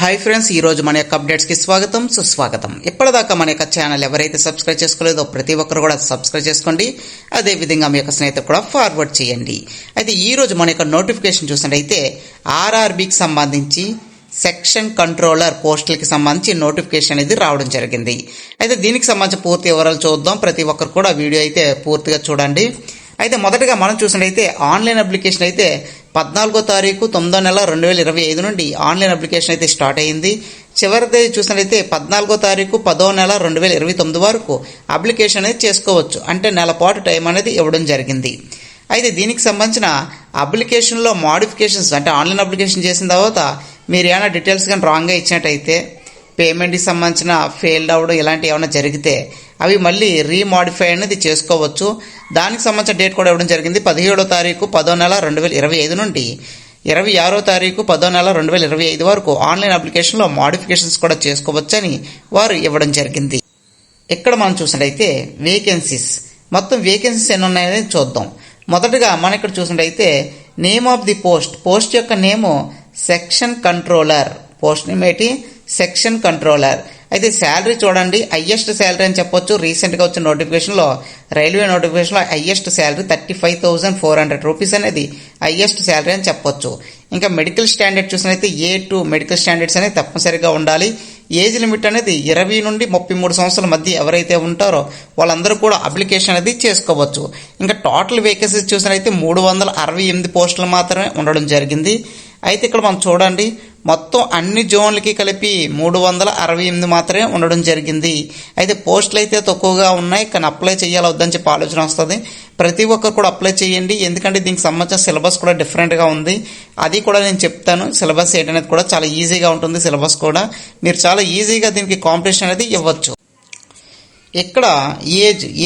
Hi friends, ఈరోజు మన యొక్క అప్డేట్స్కి స్వాగతం సుస్వాగతం. ఇప్పటిదాకా మన యొక్క ఛానల్ ఎవరైతే సబ్స్క్రైబ్ చేసుకోలేదో ప్రతి ఒక్కరు కూడా సబ్స్క్రైబ్ చేసుకోండి. అదేవిధంగా మీ యొక్క స్నేహితులు కూడా ఫార్వర్డ్ చేయండి. అయితే ఈరోజు మన యొక్క నోటిఫికేషన్ చూసినట్టయితే ఆర్ఆర్బీకి సంబంధించి సెక్షన్ కంట్రోలర్ పోస్టులకి సంబంధించి నోటిఫికేషన్ అనేది రావడం జరిగింది. అయితే దీనికి సంబంధించి పూర్తి వివరాలు చూద్దాం. ప్రతి ఒక్కరు కూడా వీడియో అయితే పూర్తిగా చూడండి. అయితే మొదటగా మనం చూసినట్టయితే ఆన్లైన్ అప్లికేషన్ అయితే 14వ తారీఖు 9వ నెల 2025 నుండి ఆన్లైన్ అప్లికేషన్ అయితే స్టార్ట్ అయ్యింది. చివరిది చూసినట్లయితే 14వ తారీఖు 10వ నెల 2029 వరకు అప్లికేషన్ అనేది చేసుకోవచ్చు. అంటే నెల పాటు టైం అనేది ఇవ్వడం జరిగింది. అయితే దీనికి సంబంధించిన అప్లికేషన్లో మోడిఫికేషన్స్ అంటే ఆన్లైన్ అప్లికేషన్ చేసిన తర్వాత మీరు ఏమైనా డీటెయిల్స్ కానీ రాంగ్గా ఇచ్చినట్టయితే పేమెంట్కి సంబంధించిన ఫెయిల్డ్ అవ్వడం ఇలాంటివి ఏమైనా జరిగితే అవి మళ్ళీ రీమాడిఫై అనేది చేసుకోవచ్చు. దానికి సంబంధించిన డేట్ కూడా ఇవ్వడం జరిగింది. 17వ తారీఖు 10వ నెల 2025 నుండి 26వ తారీఖు 10వ నెల 2025 వరకు ఆన్లైన్ అప్లికేషన్లో మోడిఫికేషన్స్ కూడా చేసుకోవచ్చని వారు ఇవ్వడం జరిగింది. ఇక్కడ మనం చూసినట్టయితే వేకెన్సీస్ మొత్తం వేకెన్సీస్ ఎన్ని ఉన్నాయని చూద్దాం. మొదటగా మనం ఇక్కడ చూసినట్టయితే నేమ్ ఆఫ్ ది పోస్ట్ యొక్క నేము సెక్షన్ కంట్రోలర్. పోస్ట్ నేమ్ ఏంటి? Section controller. అయితే శాలరీ చూడండి, హైయెస్ట్ శాలరీ అని చెప్పొచ్చు. రీసెంట్గా వచ్చిన నోటిఫికేషన్లో రైల్వే నోటిఫికేషన్లో హైయెస్ట్ శాలరీ 35,400 రూపీస్ అనేది హైయెస్ట్ శాలరీ అని చెప్పొచ్చు. ఇంకా మెడికల్ స్టాండర్డ్ చూసినట్లయితే A2 మెడికల్ స్టాండర్డ్స్ అనేది తప్పనిసరిగా ఉండాలి. ఏజ్ లిమిట్ అనేది 20 నుండి 33 సంవత్సరాల మధ్య ఎవరైతే ఉంటారో వాళ్ళందరూ కూడా అప్లికేషన్ అనేది చేసుకోవచ్చు. ఇంకా టోటల్ వేకెన్సీస్ చూసినట్లయితే 368 పోస్టులు మాత్రమే ఉండడం జరిగింది. అయితే ఇక్కడ మనం చూడండి, మొత్తం అన్ని జోన్లకి కలిపి 368 మాత్రమే ఉండడం జరిగింది. అయితే పోస్టులు అయితే తక్కువగా ఉన్నాయి, కానీ అప్లై చేయాలి వద్దని చెప్పి ఆలోచన వస్తుంది. ప్రతి ఒక్కరు కూడా అప్లై చేయండి, ఎందుకంటే దీనికి సంబంధించిన సిలబస్ కూడా డిఫరెంట్గా ఉంది. అది కూడా నేను చెప్తాను. సిలబస్ ఏంటనేది కూడా చాలా ఈజీగా ఉంటుంది. సిలబస్ కూడా మీరు చాలా ఈజీగా దీనికి కాంపిటీషన్ అనేది ఇవ్వచ్చు. ఇక్కడ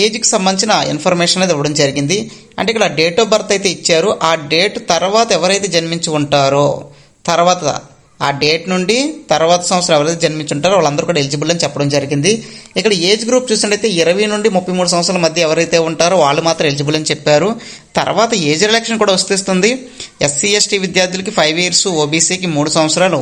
ఏజ్కి సంబంధించిన ఇన్ఫర్మేషన్ అనేది ఇవ్వడం జరిగింది. అంటే ఇక్కడ డేట్ ఆఫ్ బర్త్ అయితే ఇచ్చారు. ఆ డేట్ తర్వాత ఎవరైతే జన్మించి ఉంటారో తర్వాత ఆ డేట్ నుండి తర్వాత సంవత్సరం ఎవరైతే జన్మించుంటారో వాళ్ళందరూ కూడా ఎలిజిబుల్ అని చెప్పడం జరిగింది. ఇక్కడ ఏజ్ గ్రూప్ చూసినట్టయితే 20 నుండి 33 సంవత్సరాల మధ్య ఎవరైతే ఉంటారో వాళ్ళు మాత్రం ఎలిజిబుల్ అని చెప్పారు. తర్వాత ఏజ్ రిలాక్షన్ కూడా వస్తుంది. SC/ST విద్యార్థులకి 5 years, OBCకి 3 సంవత్సరాలు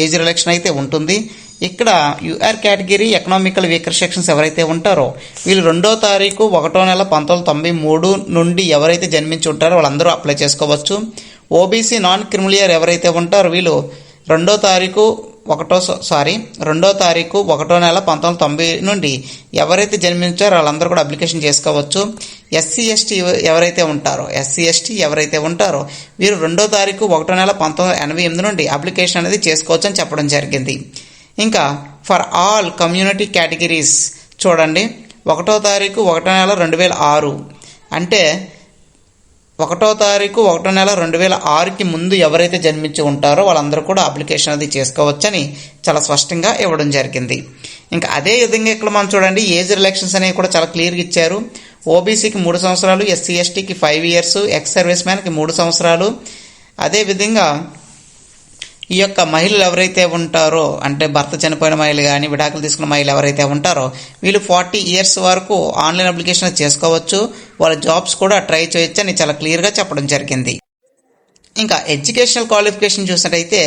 ఏజ్ రిలాక్షన్ అయితే ఉంటుంది. ఇక్కడ UR category economical weaker sections ఎవరైతే ఉంటారో వీళ్ళు 2వ తారీఖు 1వ నెల 1993 నుండి ఎవరైతే జన్మించి ఉంటారో వాళ్ళందరూ అప్లై చేసుకోవచ్చు. OBC నాన్ క్రిమిలియర్ ఎవరైతే ఉంటారో వీళ్ళు 2వ తారీఖు 1వ నెల 1990 నుండి ఎవరైతే జన్మించారో వాళ్ళందరూ కూడా అప్లికేషన్ చేసుకోవచ్చు. SC/ST ఎవరైతే ఉంటారో వీరు 2వ తారీఖు 1వ నెల 1988 నుండి అప్లికేషన్ అనేది చేసుకోవచ్చు అని చెప్పడం జరిగింది. ఇంకా ఫర్ ఆల్ కమ్యూనిటీ కేటగిరీస్ చూడండి, 1వ తారీఖు 1వ నెల 2006 అంటే 1వ తారీఖు 1వ నెల 2006కి ముందు ఎవరైతే జన్మించి ఉంటారో వాళ్ళందరూ కూడా అప్లికేషన్ అది చేసుకోవచ్చని చాలా స్పష్టంగా ఇవ్వడం జరిగింది. ఇంకా అదే విధంగా ఇక్కడ మనం చూడండి, ఏజ్ రిలాక్షన్స్ అనేవి కూడా చాలా క్లియర్గా ఇచ్చారు. OBCకి 3 సంవత్సరాలు, SC/STకి 5 years, ఎక్స్ సర్వీస్ మ్యాన్కి 3 సంవత్సరాలు. అదేవిధంగా ఈ యొక్క మహిళలు ఎవరైతే ఉంటారో అంటే భర్త చనిపోయిన మహిళలు కానీ విడాకులు తీసుకున్న మహిళలు ఎవరైతే ఉంటారో వీళ్ళు 40 years వరకు ఆన్లైన్ అప్లికేషన్ చేసుకోవచ్చు. వాళ్ళ జాబ్స్ కూడా ట్రై చేయొచ్చు అని చాలా క్లియర్గా చెప్పడం జరిగింది. ఇంకా ఎడ్యుకేషనల్ క్వాలిఫికేషన్ చూసినట్టయితే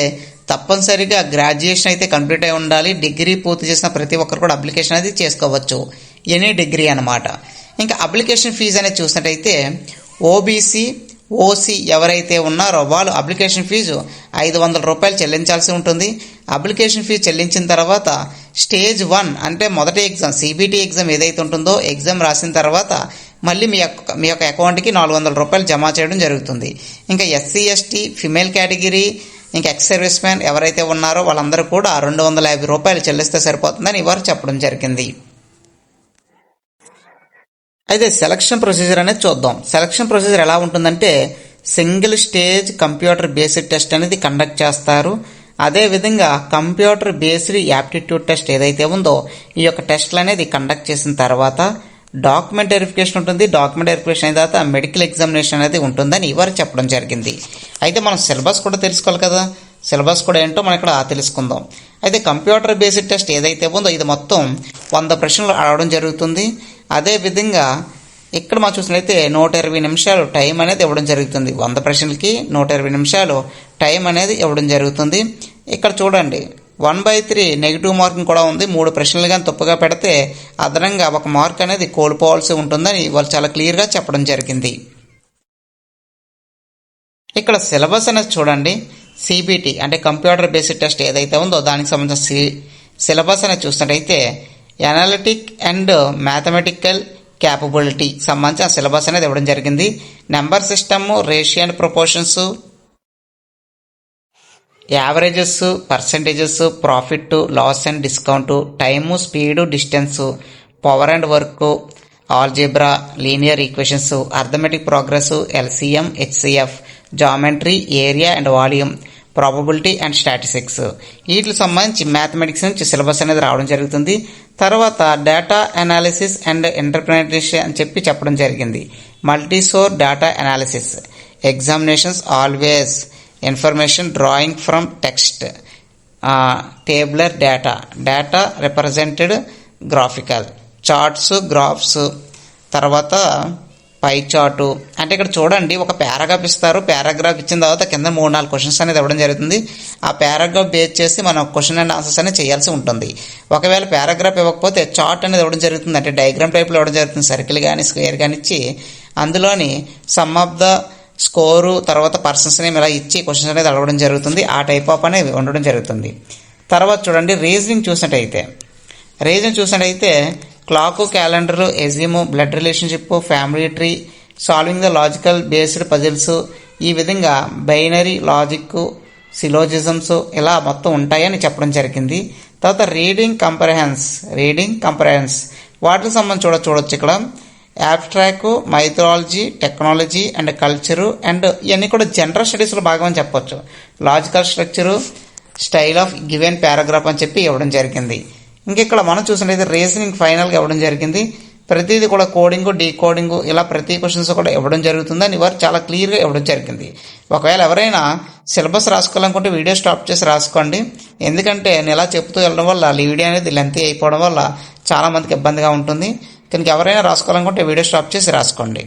తప్పనిసరిగా గ్రాడ్యుయేషన్ అయితే కంప్లీట్ అయి ఉండాలి. డిగ్రీ పూర్తి చేసిన ప్రతి ఒక్కరు కూడా అప్లికేషన్ అనేది చేసుకోవచ్చు, ఎనీ డిగ్రీ అన్నమాట. ఇంకా అప్లికేషన్ ఫీజు అనేది చూసినట్టయితే OBC, OC ఎవరైతే ఉన్నారో వాళ్ళు అప్లికేషన్ ఫీజు 500 రూపాయలు చెల్లించాల్సి ఉంటుంది. అప్లికేషన్ ఫీజు చెల్లించిన తర్వాత స్టేజ్ 1 అంటే మొదటి ఎగ్జామ్ CBT ఎగ్జామ్ ఏదైతే ఉంటుందో ఎగ్జామ్ రాసిన తర్వాత మళ్ళీ మీ యొక్క అకౌంట్కి 400 రూపాయలు జమ చేయడం జరుగుతుంది. ఇంకా SC/ST ఫిమేల్ కేటగిరీ ఇంకా ఎక్స్ సర్వీస్ మ్యాన్ ఎవరైతే ఉన్నారో వాళ్ళందరూ కూడా 250 రూపాయలు చెల్లిస్తే సరిపోతుందని వారు చెప్పడం జరిగింది. అయితే సెలక్షన్ ప్రొసీజర్ అనేది చూద్దాం. సెలక్షన్ ప్రొసీజర్ ఎలా ఉంటుందంటే single stage computer based test అనేది కండక్ట్ చేస్తారు. అదేవిధంగా కంప్యూటర్ బేస్డ్ యాప్టిట్యూడ్ టెస్ట్ ఏదైతే ఉందో ఈ యొక్క టెస్ట్లు అనేది కండక్ట్ చేసిన తర్వాత డాక్యుమెంట్ వెరిఫికేషన్ ఉంటుంది. డాక్యుమెంట్ వెరిఫికేషన్ అయిన తర్వాత మెడికల్ ఎగ్జామినేషన్ అనేది ఉంటుందని వారు చెప్పడం జరిగింది. అయితే మనం సిలబస్ కూడా తెలుసుకోవాలి కదా, సిలబస్ కూడా ఏంటో మనం ఇక్కడ తెలుసుకుందాం. అయితే కంప్యూటర్ బేస్డ్ టెస్ట్ ఏదైతే ఉందో ఇది మొత్తం 100 ప్రశ్నలు అడగడం జరుగుతుంది. అదేవిధంగా ఇక్కడ మనం చూసినట్లయితే 120 నిమిషాలు టైం అనేది ఇవ్వడం జరుగుతుంది. 100 ప్రశ్నలకి 120 నిమిషాలు టైం అనేది ఇవ్వడం జరుగుతుంది. ఇక్కడ చూడండి 1/3 నెగిటివ్ మార్కింగ్ కూడా ఉంది. 3 ప్రశ్నలు కానీ తప్పుగా పెడితే అదనంగా 1 మార్క్ అనేది కోల్పోవాల్సి ఉంటుందని వాళ్ళు చాలా క్లియర్గా చెప్పడం జరిగింది. ఇక్కడ సిలబస్ అనేది చూడండి, సిబిటి అంటే కంప్యూటర్ బేస్డ్ టెస్ట్ ఏదైతే ఉందో దానికి సంబంధించిన సిలబస్ అనేది చూసినట్టయితే ఎనాలిటిక్ అండ్ మ్యాథమెటికల్ క్యాపబిలిటీ సంబంధించిన సిలబస్ అనేది ఇవ్వడం జరిగింది. Number system, ratio and proportions, averages, percentages, profit, loss and discount, time, speed, distance, power and work, algebra, linear equations, arithmetic progress, LCM, HCF, geometry, area and volume, probability and statistics, వీటికి సంబంధించి mathematics నుంచి syllabus అనేది రావడం జరుగుతుంది. తర్వాత data analysis and interpretation అని చెప్పడం జరిగింది. Multi source data analysis, examinations always information drawing from text, tabular data represented graphical, charts, graphs, తర్వాత పై చార్టు. అంటే ఇక్కడ చూడండి ఒక పారాగ్రాఫ్ ఇస్తారు. పారాగ్రాఫ్ ఇచ్చిన తర్వాత కింద 3-4 క్వశ్చన్స్ అనేది ఇవ్వడం జరుగుతుంది. ఆ పారాగ్రాఫ్ బేస్ చేసి మనం క్వశ్చన్ అండ్ ఆన్సర్స్ అనేది చేయాల్సి ఉంటుంది. ఒకవేళ పారాగ్రాఫ్ ఇవ్వకపోతే చార్ట్ అనేది ఇవ్వడం జరుగుతుంది. అంటే డయాగ్రామ్ టైప్లో ఇవ్వడం జరుగుతుంది. సర్కిల్ కానీ స్క్వేర్ కానీ ఇచ్చి అందులోని సమ్ ఆఫ్ ద స్కోరు తర్వాత పర్సన్స్ నేమ్ ఇలా ఇచ్చి క్వశ్చన్స్ అనేది అడగడం జరుగుతుంది. ఆ టైప్ ఆఫ్ అనేది ఉండడం జరుగుతుంది. తర్వాత చూడండి రీజనింగ్ చూసినట్టయితే clock, calendar, age, blood relationship, family tree, solving the logical based puzzles, ఈ విధంగా బైనరీ, లాజిక్, సిలోజిజమ్స్ ఇలా మొత్తం ఉంటాయని చెప్పడం జరిగింది. తర్వాత రీడింగ్ కంపరహెన్స్ వాటికి సంబంధించి చూడొచ్చు. ఇక్కడ abstract, mythology, technology and culture and ఇవన్నీ కూడా జనరల్ స్టడీస్లో భాగమని చెప్పొచ్చు. Logical structure, style of given paragraph అని ఇవ్వడం జరిగింది. ఇక్కడ మనం చూసినట్లయితే రీజనింగ్ ఫైనల్గా ఇవ్వడం జరిగింది. ప్రతిదీ కూడా కోడింగ్, డీకోడింగ్ ఇలా ప్రతి క్వశ్చన్స్ కూడా ఇవ్వడం జరుగుతుందని వారు చాలా క్లియర్గా ఇవ్వడం జరిగింది. ఒకవేళ ఎవరైనా సిలబస్ రాసుకోవాలనుకుంటే వీడియో స్టాప్ చేసి రాసుకోండి. ఎందుకంటే నేను ఇలా చెప్తూ వెళ్ళడం వల్ల ఈ వీడియో అనేది లెంతీ అయిపోవడం వల్ల చాలా మందికి ఇబ్బందిగా ఉంటుంది. కనుక ఎవరైనా రాసుకోవాలనుకుంటే వీడియో స్టాప్ చేసి రాసుకోండి.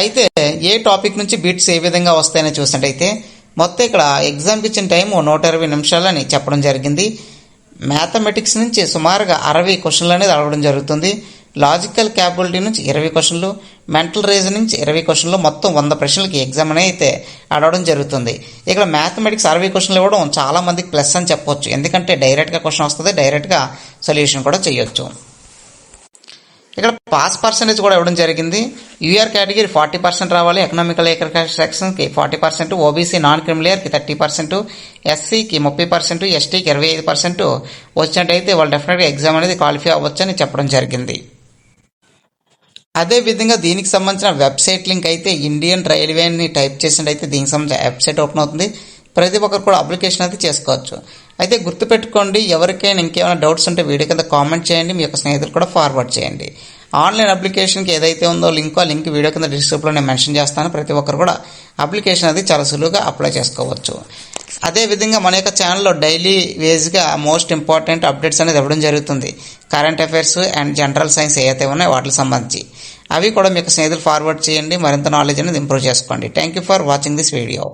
అయితే ఏ టాపిక్ నుంచి బిట్స్ ఏ విధంగా వస్తాయని చూసినట్టయితే మొత్తం ఇక్కడ ఎగ్జామ్కి ఇచ్చిన టైము 120 నిమిషాలని చెప్పడం జరిగింది. మ్యాథమెటిక్స్ నుంచి సుమారుగా 60 క్వశ్చన్లు అనేది అడగడం జరుగుతుంది. లాజికల్ క్యాపబిలిటీ నుంచి 20 క్వశ్చన్లు, మెంటల్ రీజనింగ్ నుంచి 20 క్వశ్చన్లు, మొత్తం 100 ప్రశ్నలకి ఎగ్జామ్ అయితే అడగడం జరుగుతుంది. ఇక్కడ మ్యాథమెటిక్స్ 60 క్వశ్చన్లు ఇవ్వడం చాలా మందికి ప్లస్ అని చెప్పొచ్చు. ఎందుకంటే డైరెక్ట్గా క్వశ్చన్ వస్తుంది, డైరెక్ట్గా సొల్యూషన్ కూడా చేయొచ్చు. ఇక్కడ పాస్ పర్సెంటేజ్ కూడా ఇవ్వడం జరిగింది. యూఆర్ కేటగిరీ 40% రావాలి, ఎకనామికల్ సెక్షన్కి 40%, ఓబీసీ నాన్ క్రిమిలియర్కి 30%, ఎస్సీకి 30%, ఎస్టీకి 25% వచ్చినట్టయితే వాళ్ళు డెఫినెట్గా ఎగ్జామ్ అనేది క్వాలిఫై అవ్వచ్చు అని చెప్పడం జరిగింది. అదేవిధంగా దీనికి సంబంధించిన వెబ్సైట్ లింక్ అయితే ఇండియన్ రైల్వే అని టైప్ చేసినట్టయితే దీనికి సంబంధించిన వెబ్సైట్ ఓపెన్ అవుతుంది. ప్రతి ఒక్కరు కూడా అప్లికేషన్ అయితే చేసుకోవచ్చు. అయితే గుర్తుపెట్టుకోండి, ఎవరికైనా ఇంకేమైనా డౌట్స్ ఉంటే వీడియో కింద కామెంట్ చేయండి, మీ యొక్క స్నేహితులు కూడా ఫార్వర్డ్ చేయండి. ఆన్లైన్ అప్లికేషన్కి ఏదైతే ఉందో ఆ లింక్ వీడియో కింద డిస్క్రిప్షన్లో నేను మెన్షన్ చేస్తాను. ప్రతి ఒక్కరు కూడా అప్లికేషన్ అది చాలా సులువుగా అప్లై చేసుకోవచ్చు. అదేవిధంగా మన యొక్క ఛానల్లో డైలీ వేజ్గా మోస్ట్ ఇంపార్టెంట్ అప్డేట్స్ అనేది ఇవ్వడం జరుగుతుంది. Current affairs and general science ఏవైతే ఉన్నాయో వాటికి సంబంధించి అవి కూడా మీకు స్నేహితులు ఫార్వర్డ్ చేయండి. మరింత నాలెడ్జ్ అనేది ఇంప్రూవ్ చేసుకోండి. Thank you for watching this video.